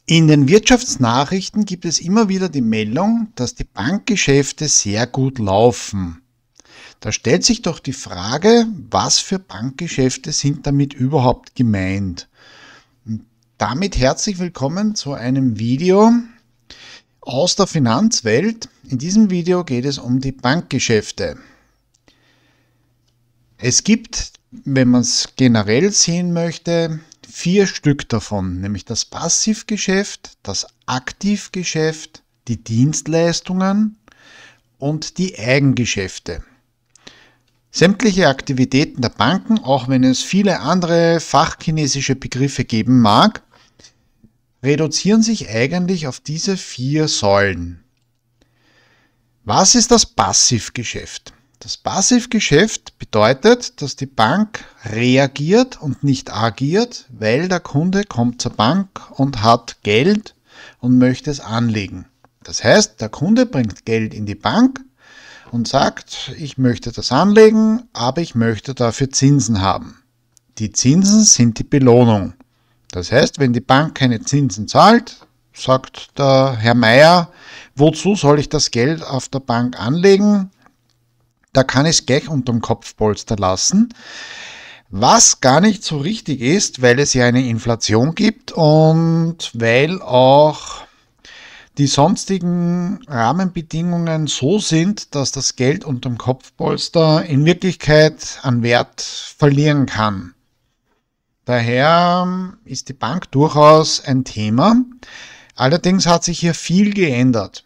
In den Wirtschaftsnachrichten gibt es immer wieder die Meldung, dass die Bankgeschäfte sehr gut laufen. Da stellt sich doch die Frage, was für Bankgeschäfte sind damit überhaupt gemeint? Und damit herzlich willkommen zu einem Video aus der Finanzwelt. In diesem Video geht es um die Bankgeschäfte. Es gibt, wenn man es generell sehen möchte, 4 Stück davon, nämlich das Passivgeschäft, das Aktivgeschäft, die Dienstleistungen und die Eigengeschäfte. Sämtliche Aktivitäten der Banken, auch wenn es viele andere fachchinesische Begriffe geben mag, reduzieren sich eigentlich auf diese 4 Säulen. Was ist das Passivgeschäft? Das Passivgeschäft bedeutet, dass die Bank reagiert und nicht agiert, weil der Kunde kommt zur Bank und hat Geld und möchte es anlegen. Das heißt, der Kunde bringt Geld in die Bank und sagt, ich möchte das anlegen, aber ich möchte dafür Zinsen haben. Die Zinsen sind die Belohnung. Das heißt, wenn die Bank keine Zinsen zahlt, sagt der Herr Meier, wozu soll ich das Geld auf der Bank anlegen? Da kann ich es gleich unterm Kopfpolster lassen, was gar nicht so richtig ist, weil es ja eine Inflation gibt und weil auch die sonstigen Rahmenbedingungen so sind, dass das Geld unterm Kopfpolster in Wirklichkeit an Wert verlieren kann. Daher ist die Bank durchaus ein Thema. Allerdings hat sich hier viel geändert.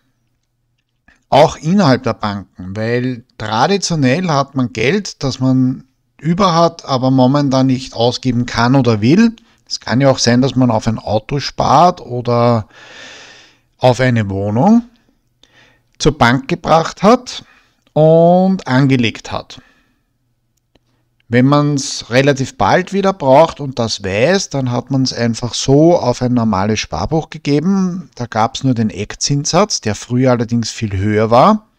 Auch innerhalb der Banken, weil traditionell hat man Geld, das man über hat, aber momentan nicht ausgeben kann oder will. Es kann ja auch sein, dass man auf ein Auto spart oder auf eine Wohnung, zur Bank gebracht hat und angelegt hat. Wenn man es relativ bald wieder braucht und das weiß, dann hat man es einfach so auf ein normales Sparbuch gegeben. Da gab es nur den Eckzinssatz, der früher allerdings viel höher war.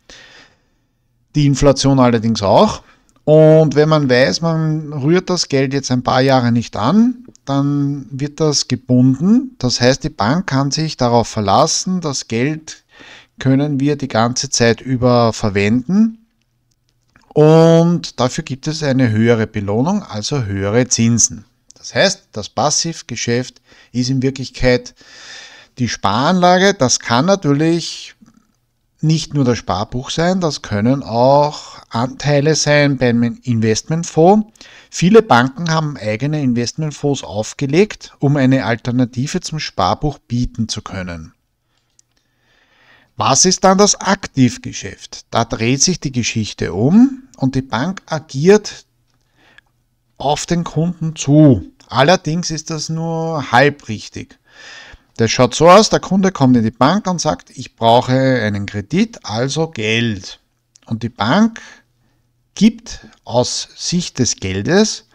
Die Inflation allerdings auch. Und wenn man weiß, man rührt das Geld jetzt ein paar Jahre nicht an, dann wird das gebunden. Das heißt, die Bank kann sich darauf verlassen, das Geld können wir die ganze Zeit über verwenden. Und dafür gibt es eine höhere Belohnung, also höhere Zinsen. Das heißt, das Passivgeschäft ist in Wirklichkeit die Sparanlage. Das kann natürlich nicht nur das Sparbuch sein, das können auch Anteile sein beim Investmentfonds. Viele Banken haben eigene Investmentfonds aufgelegt, um eine Alternative zum Sparbuch bieten zu können. Was ist dann das Aktivgeschäft? Da dreht sich die Geschichte um und die Bank agiert auf den Kunden zu. Allerdings ist das nur halb richtig. Das schaut so aus, der Kunde kommt in die Bank und sagt, ich brauche einen Kredit, also Geld. Und die Bank gibt aus Sicht des Geldes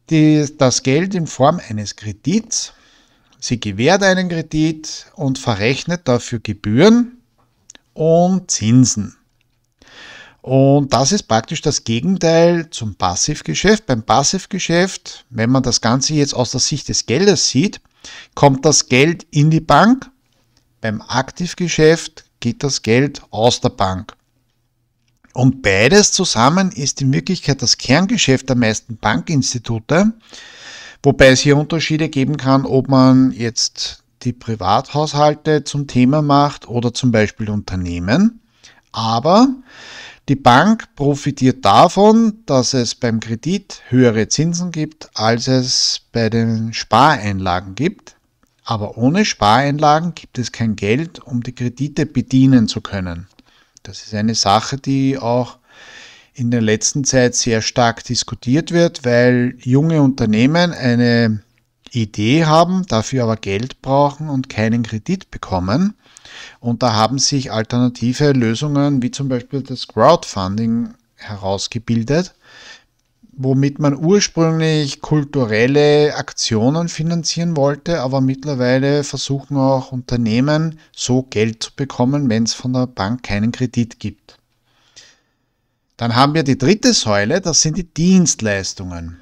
das Geld in Form eines Kredits. Sie gewährt einen Kredit und verrechnet dafür Gebühren und Zinsen. Und das ist praktisch das Gegenteil zum Passivgeschäft. Beim Passivgeschäft, wenn man das Ganze jetzt aus der Sicht des Geldes sieht, kommt das Geld in die Bank. Beim Aktivgeschäft geht das Geld aus der Bank. Und beides zusammen ist in Wirklichkeit das Kerngeschäft der meisten Bankinstitute. Wobei es hier Unterschiede geben kann, ob man jetzt die Privathaushalte zum Thema macht oder zum Beispiel Unternehmen. Aber die Bank profitiert davon, dass es beim Kredit höhere Zinsen gibt, als es bei den Spareinlagen gibt. Aber ohne Spareinlagen gibt es kein Geld, um die Kredite bedienen zu können. Das ist eine Sache, die auch in der letzten Zeit sehr stark diskutiert wird, weil junge Unternehmen eine Idee haben, dafür aber Geld brauchen und keinen Kredit bekommen. Und da haben sich alternative Lösungen wie zum Beispiel das Crowdfunding herausgebildet, womit man ursprünglich kulturelle Aktionen finanzieren wollte, aber mittlerweile versuchen auch Unternehmen so Geld zu bekommen, wenn es von der Bank keinen Kredit gibt. Dann haben wir die dritte Säule, das sind die Dienstleistungen.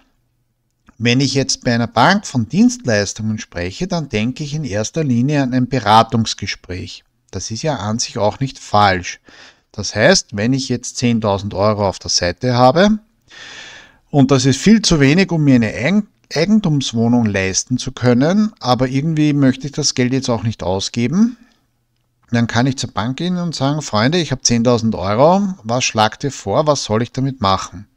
Wenn ich jetzt bei einer Bank von Dienstleistungen spreche, dann denke ich in erster Linie an ein Beratungsgespräch. Das ist ja an sich auch nicht falsch. Das heißt, wenn ich jetzt 10.000 Euro auf der Seite habe und das ist viel zu wenig, um mir eine Eigentumswohnung leisten zu können, aber irgendwie möchte ich das Geld jetzt auch nicht ausgeben, dann kann ich zur Bank gehen und sagen, Freunde, ich habe 10.000 Euro, was schlagt ihr vor, was soll ich damit machen?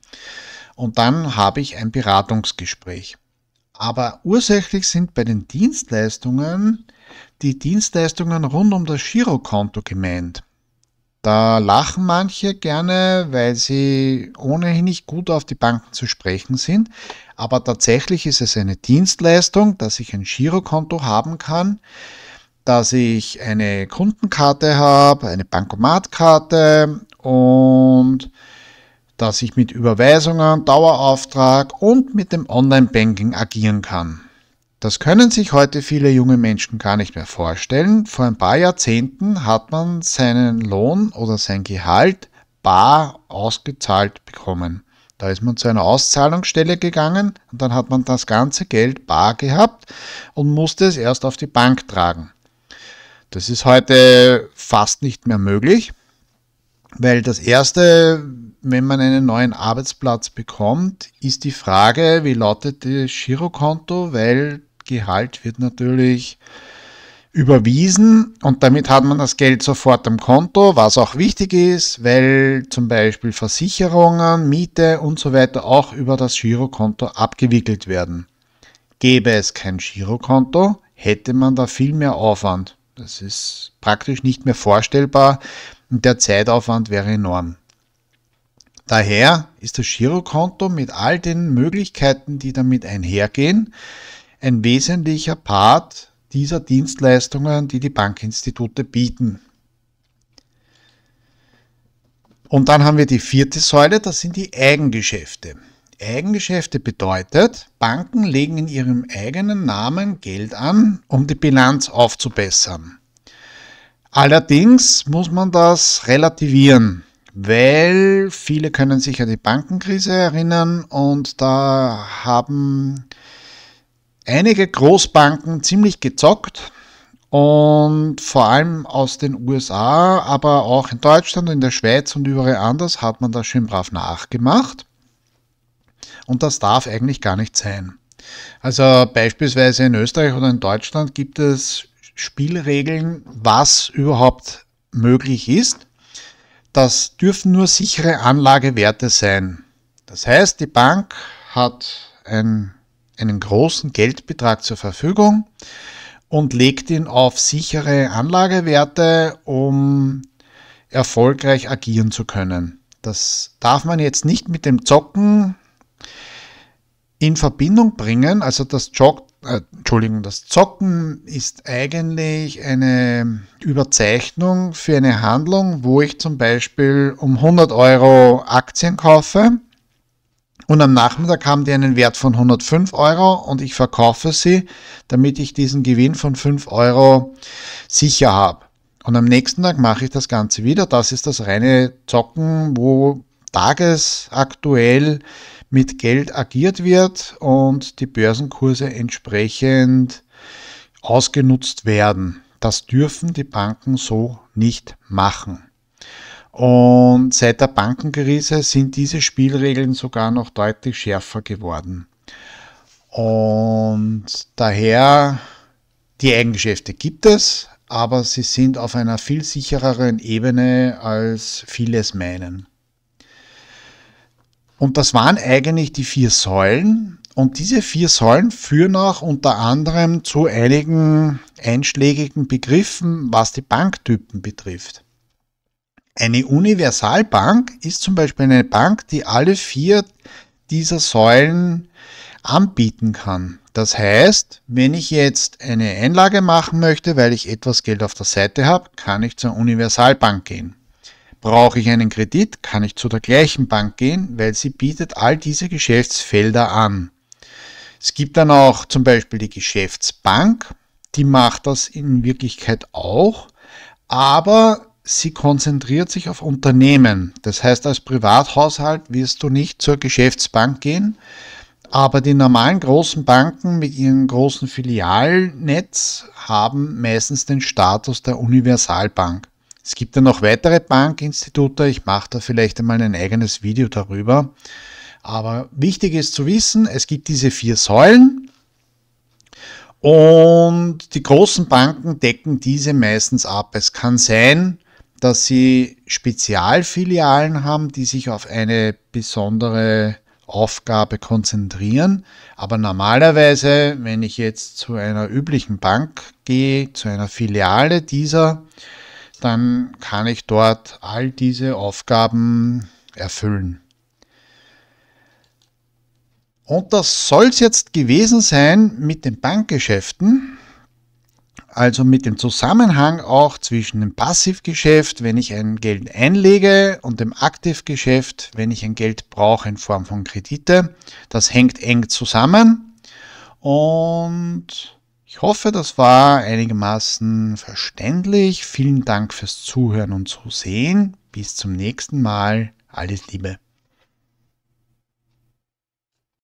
Und dann habe ich ein Beratungsgespräch. Aber ursächlich sind bei den Dienstleistungen die Dienstleistungen rund um das Girokonto gemeint. Da lachen manche gerne, weil sie ohnehin nicht gut auf die Banken zu sprechen sind. Aber tatsächlich ist es eine Dienstleistung, dass ich ein Girokonto haben kann, dass ich eine Kundenkarte habe, eine Bankomatkarte und dass ich mit Überweisungen, Dauerauftrag und mit dem Online-Banking agieren kann. Das können sich heute viele junge Menschen gar nicht mehr vorstellen. Vor ein paar Jahrzehnten hat man seinen Lohn oder sein Gehalt bar ausgezahlt bekommen. Da ist man zu einer Auszahlungsstelle gegangen und dann hat man das ganze Geld bar gehabt und musste es erst auf die Bank tragen. Das ist heute fast nicht mehr möglich, weil das Erste, wenn man einen neuen Arbeitsplatz bekommt, ist die Frage, wie lautet das Girokonto, weil Gehalt wird natürlich überwiesen und damit hat man das Geld sofort am Konto, was auch wichtig ist, weil zum Beispiel Versicherungen, Miete und so weiter auch über das Girokonto abgewickelt werden. Gäbe es kein Girokonto, hätte man da viel mehr Aufwand. Das ist praktisch nicht mehr vorstellbar und der Zeitaufwand wäre enorm. Daher ist das Girokonto mit all den Möglichkeiten, die damit einhergehen, ein wesentlicher Part dieser Dienstleistungen, die die Bankinstitute bieten. Und dann haben wir die vierte Säule, das sind die Eigengeschäfte. Eigengeschäfte bedeutet, Banken legen in ihrem eigenen Namen Geld an, um die Bilanz aufzubessern. Allerdings muss man das relativieren, weil viele können sich an die Bankenkrise erinnern und da haben einige Großbanken ziemlich gezockt und vor allem aus den USA, aber auch in Deutschland, in der Schweiz und überall anders hat man das schön brav nachgemacht. Und das darf eigentlich gar nicht sein. Also beispielsweise in Österreich oder in Deutschland gibt es Spielregeln, was überhaupt möglich ist. Das dürfen nur sichere Anlagewerte sein. Das heißt, die Bank hat einen großen Geldbetrag zur Verfügung und legt ihn auf sichere Anlagewerte, um erfolgreich agieren zu können. Das darf man jetzt nicht mit dem Zocken in Verbindung bringen. Also das Zocken ist eigentlich eine Überzeichnung für eine Handlung, wo ich zum Beispiel um 100 Euro Aktien kaufe und am Nachmittag haben die einen Wert von 105 Euro und ich verkaufe sie, damit ich diesen Gewinn von 5 Euro sicher habe. Und am nächsten Tag mache ich das Ganze wieder. Das ist das reine Zocken, wo tagesaktuell mit Geld agiert wird und die Börsenkurse entsprechend ausgenutzt werden. Das dürfen die Banken so nicht machen. Und seit der Bankenkrise sind diese Spielregeln sogar noch deutlich schärfer geworden. Und daher, die Eigengeschäfte gibt es, aber sie sind auf einer viel sichereren Ebene, als viele es meinen. Und das waren eigentlich die 4 Säulen. Und diese 4 Säulen führen auch unter anderem zu einigen einschlägigen Begriffen, was die Banktypen betrifft. Eine Universalbank ist zum Beispiel eine Bank, die alle 4 dieser Säulen anbieten kann. Das heißt, wenn ich jetzt eine Einlage machen möchte, weil ich etwas Geld auf der Seite habe, kann ich zur Universalbank gehen. Brauche ich einen Kredit, kann ich zu der gleichen Bank gehen, weil sie bietet all diese Geschäftsfelder an. Es gibt dann auch zum Beispiel die Geschäftsbank, die macht das in Wirklichkeit auch, aber sie konzentriert sich auf Unternehmen. Das heißt, als Privathaushalt wirst du nicht zur Geschäftsbank gehen, Aber die normalen großen Banken mit ihrem großen Filialnetz haben meistens den Status der Universalbank. Es gibt ja noch weitere Bankinstitute, ich mache da vielleicht einmal ein eigenes Video darüber. Aber wichtig ist zu wissen, es gibt diese 4 Säulen und die großen Banken decken diese meistens ab. Es kann sein, dass sie Spezialfilialen haben, die sich auf eine besondere Aufgabe konzentrieren. Aber normalerweise, wenn ich jetzt zu einer üblichen Bank gehe, zu einer Filiale dieser, dann kann ich dort all diese Aufgaben erfüllen. Und das soll es jetzt gewesen sein mit den Bankgeschäften. Also mit dem Zusammenhang auch zwischen dem Passivgeschäft, wenn ich ein Geld einlege, und dem Aktivgeschäft, wenn ich ein Geld brauche in Form von Kredite. Das hängt eng zusammen und ich hoffe, das war einigermaßen verständlich. Vielen Dank fürs Zuhören und Zusehen. Bis zum nächsten Mal. Alles Liebe.